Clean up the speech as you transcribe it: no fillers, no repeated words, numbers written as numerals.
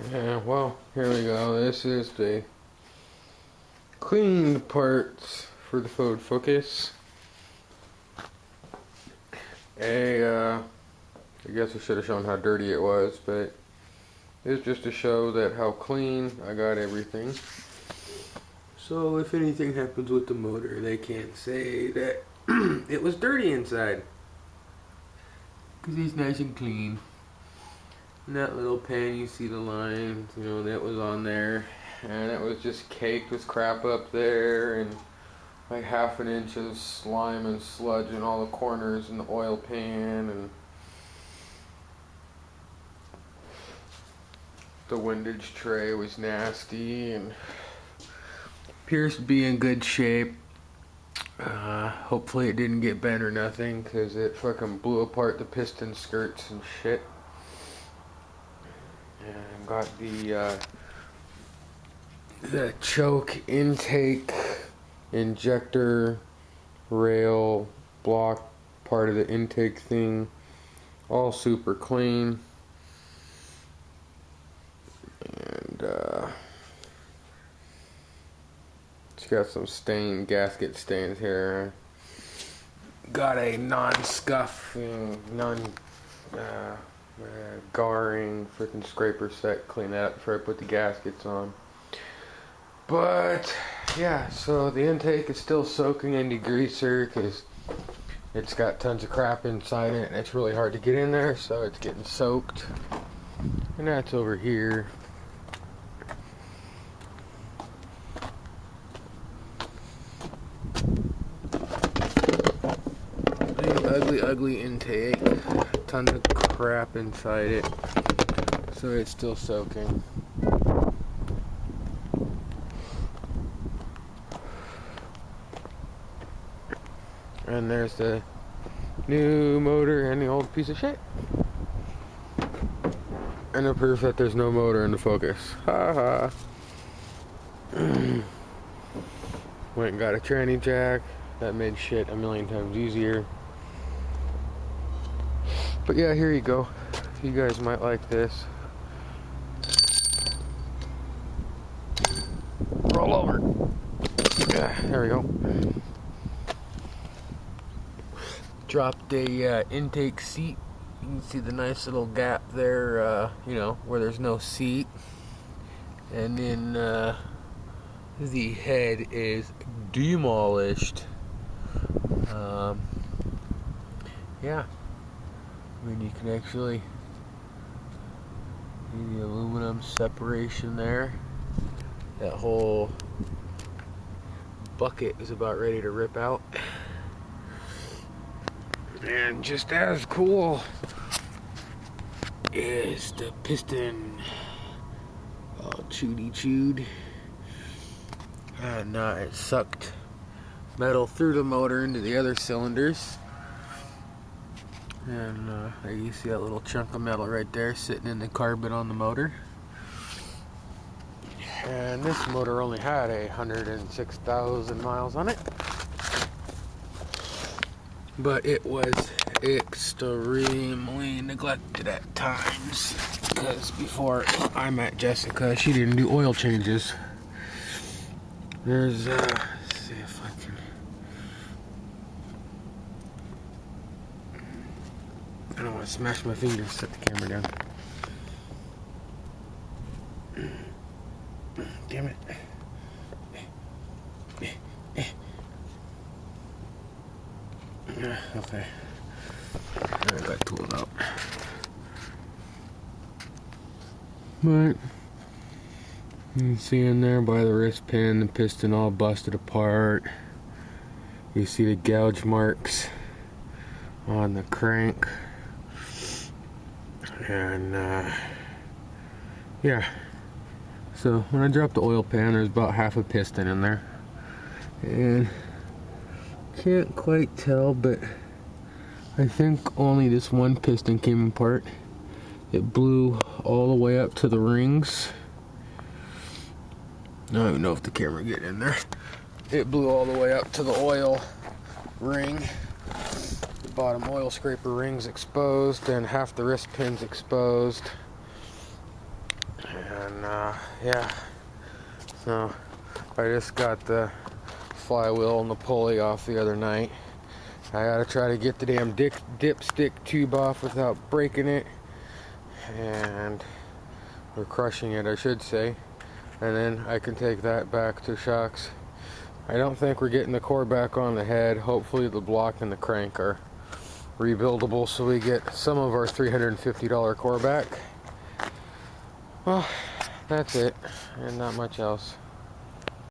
Yeah, well, here we go. This is the cleaned parts for the Ford Focus. I guess I should have shown how dirty it was, but it's just to show that how clean I got everything. So if anything happens with the motor, they can't say that it was dirty inside. Because it's nice and clean. And that little pan, you see the lines, that was on there. And it was just caked with crap up there, and like half an inch of slime and sludge in all the corners in the oil pan, and the windage tray was nasty and appears to be in good shape. Hopefully it didn't get bent or nothing, because it fucking blew apart the piston skirts and shit. And got the choke intake injector rail block part of the intake thing all super clean. And it's got some gasket stains here. Got a non-scuffing, garring freaking scraper set. Clean that up before I put the gaskets on. But yeah, so the intake is still soaking in degreaser because it's got tons of crap inside it, and it's really hard to get in there, so it's getting soaked. And that's over here. Ugly intake, tons of crap inside it, so it's still soaking. And there's the new motor and the old piece of shit, and the proof that there's no motor in the Focus. Ha ha. Went and got a tranny jack. That made shit a million times easier. But yeah, here you go. You guys might like this. Roll over. Yeah, there we go. Dropped a intake seat. You can see the nice little gap there, where there's no seat. And then the head is demolished. Yeah. I mean, you can actually see the aluminum separation there. That whole bucket is about ready to rip out. And just as cool is the piston all chewed. And it sucked metal through the motor into the other cylinders. And there you see that little chunk of metal right there sitting in the carbon on the motor. And this motor only had 106,000 miles on it. But it was extremely neglected at times. Because before I met Jessica, she didn't do oil changes. There's, let's see if I can... I don't want to smash my fingers. Set the camera down. Damn it. Okay. I got tools out. But you can see in there by the wrist pin, the piston all busted apart. You see the gouge marks on the crank. And yeah, so when I dropped the oil pan, there's about half a piston in there, and can't quite tell, but I think only this one piston came apart. It blew all the way up to the rings. I don't even know if the camera get in there. It blew all the way up to the oil ring. The bottom oil scraper ring's exposed, and half the wrist pin's exposed. And yeah, so I just got the flywheel and the pulley off the other night. I gotta try to get the damn dipstick tube off without breaking it, and or crushing it, I should say, and then I can take that back to shocks. I don't think we're getting the core back on the head. Hopefully the block and the crank are rebuildable so we get some of our $350 core back. Well, that's it, and not much else.